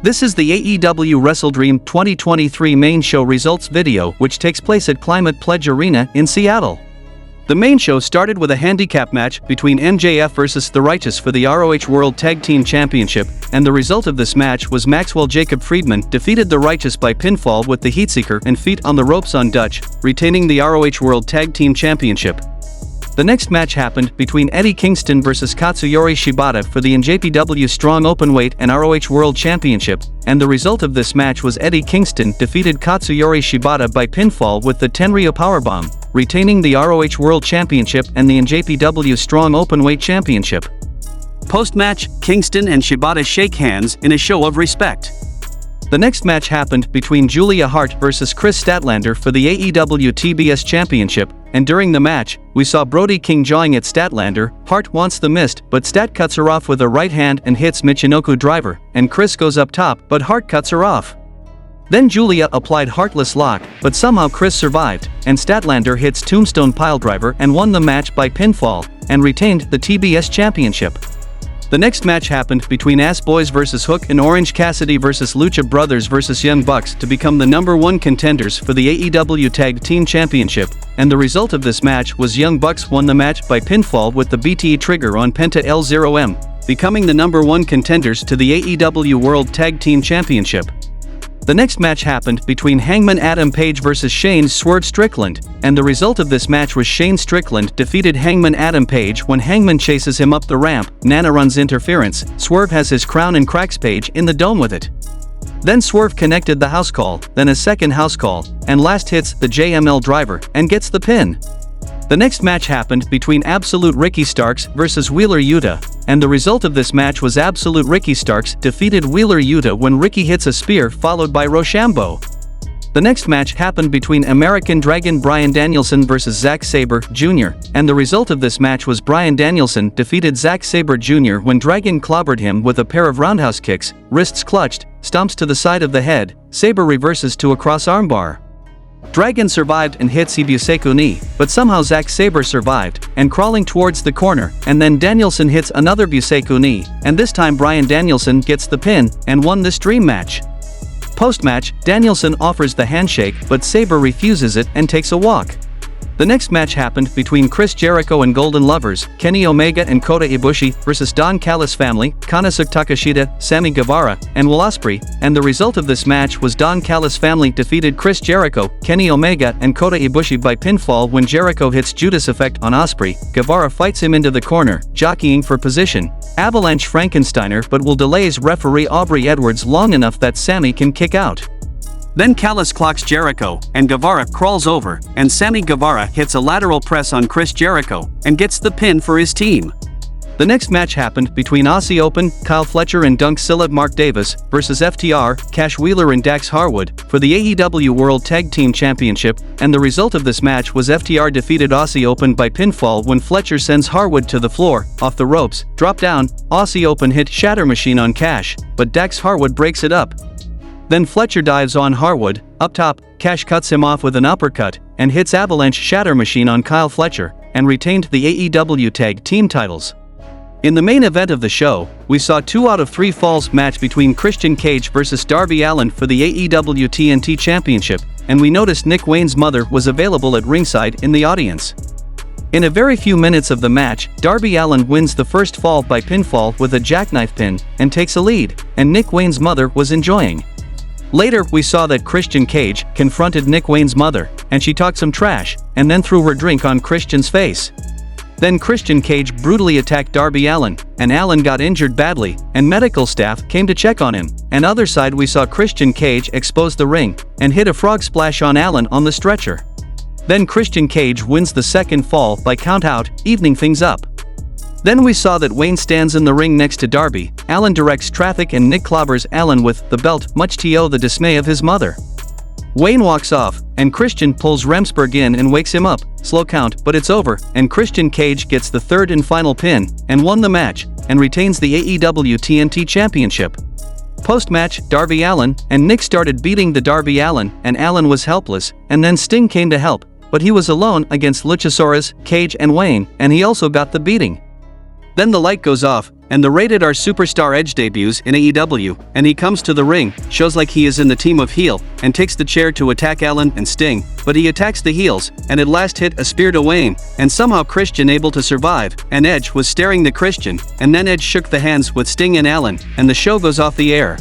This is the AEW WrestleDream 2023 main show results video, which takes place at Climate Pledge Arena in Seattle. The main show started with a handicap match between MJF vs. The Righteous for the ROH World Tag Team Championship, and the result of this match was Maxwell Jacob Friedman defeated The Righteous by pinfall with the Heatseeker and Feet on the Ropes on Dutch, retaining the ROH World Tag Team Championship. The next match happened between Eddie Kingston vs. Katsuyori Shibata for the NJPW Strong Openweight and ROH World Championship, and the result of this match was Eddie Kingston defeated Katsuyori Shibata by pinfall with the Tenryu Powerbomb, retaining the ROH World Championship and the NJPW Strong Openweight Championship. Post-match, Kingston and Shibata shake hands in a show of respect. The next match happened between Julia Hart vs. Kris Statlander for the AEW TBS Championship, and during the match, we saw Brody King jawing at Statlander. Hart wants the mist, but Stat cuts her off with a right hand and hits Michinoku Driver, and Kris goes up top, but Hart cuts her off. Then Julia applied Heartless Lock, but somehow Kris survived, and Statlander hits Tombstone Piledriver and won the match by pinfall, and retained the TBS Championship. The next match happened between Ass Boys vs. Hook and Orange Cassidy vs. Lucha Brothers vs. Young Bucks to become the #1 contenders for the AEW Tag Team Championship, and the result of this match was Young Bucks won the match by pinfall with the BTE trigger on Penta L0M, becoming the #1 contenders to the AEW World Tag Team Championship. The next match happened between Hangman Adam Page vs. Shane Swerve Strickland, and the result of this match was Shane Strickland defeated Hangman Adam Page when Hangman chases him up the ramp. Nana runs interference, Swerve has his crown and cracks Page in the dome with it. Then Swerve connected the house call, then a second house call, and last hits the JML driver and gets the pin. The next match happened between Absolute Ricky Starks vs. Wheeler Yuta, and the result of this match was Absolute Ricky Starks defeated Wheeler Yuta when Ricky hits a spear followed by Rochambeau. The next match happened between American Dragon Bryan Danielson vs. Zack Sabre Jr., and the result of this match was Bryan Danielson defeated Zack Sabre Jr. when Dragon clobbered him with a pair of roundhouse kicks, wrists clutched, stomps to the side of the head, Sabre reverses to a cross armbar. Dragon survived and hit Ibuseku knee, but somehow Zack Sabre survived, and crawling towards the corner, and then Danielson hits another Ibuseku knee, and this time Bryan Danielson gets the pin, and won this dream match. Post-match, Danielson offers the handshake, but Sabre refuses it and takes a walk. The next match happened between Chris Jericho and Golden Lovers, Kenny Omega and Kota Ibushi vs. Don Callis family, Konosuke Takeshita, Sammy Guevara, and Will Ospreay, and the result of this match was Don Callis family defeated Chris Jericho, Kenny Omega and Kota Ibushi by pinfall when Jericho hits Judas Effect on Ospreay. Guevara fights him into the corner, jockeying for position. Avalanche Frankensteiner but will delays referee Aubrey Edwards long enough that Sammy can kick out. Then Callis clocks Jericho, and Guevara crawls over, and Sammy Guevara hits a lateral press on Chris Jericho, and gets the pin for his team. The next match happened between Aussie Open, Kyle Fletcher and Dunk Silla Mark Davis vs. FTR, Cash Wheeler and Dax Harwood for the AEW World Tag Team Championship, and the result of this match was FTR defeated Aussie Open by pinfall when Fletcher sends Harwood to the floor, off the ropes, drop down. Aussie Open hit Shatter Machine on Cash, but Dax Harwood breaks it up. Then Fletcher dives on Harwood, up top, Cash cuts him off with an uppercut, and hits Avalanche Shatter Machine on Kyle Fletcher, and retained the AEW Tag Team titles. In the main event of the show, we saw 2 out of 3 falls match between Christian Cage vs. Darby Allin for the AEW TNT Championship, and we noticed Nick Wayne's mother was available at ringside in the audience. In a very few minutes of the match, Darby Allin wins the first fall by pinfall with a jackknife pin, and takes a lead, and Nick Wayne's mother was enjoying. Later, we saw that Christian Cage confronted Nick Wayne's mother, and she talked some trash, and then threw her drink on Christian's face. Then Christian Cage brutally attacked Darby Allin, and Allin got injured badly, and medical staff came to check on him. And other side we saw Christian Cage expose the ring, and hit a frog splash on Allin on the stretcher. Then Christian Cage wins the second fall by count out, evening things up. Then we saw that Wayne stands in the ring next to Darby, Allin directs traffic and Nick clobbers Allin with the belt, much to the dismay of his mother. Wayne walks off, and Christian pulls Remsburg in and wakes him up, slow count, but it's over, and Christian Cage gets the third and final pin, and won the match, and retains the AEW TNT Championship. Post-match, Darby Allin and Nick started beating the Darby Allin, and Allin was helpless, and then Sting came to help, but he was alone against Luchasaurus, Cage and Wayne, and he also got the beating. Then the light goes off, and the Rated R Superstar Edge debuts in AEW, and he comes to the ring, shows like he is in the team of heel, and takes the chair to attack Allen and Sting, but he attacks the heels, and at last hit a spear to Wayne, and somehow Christian able to survive, and Edge was staring the Christian, and then Edge shook the hands with Sting and Allen, and the show goes off the air.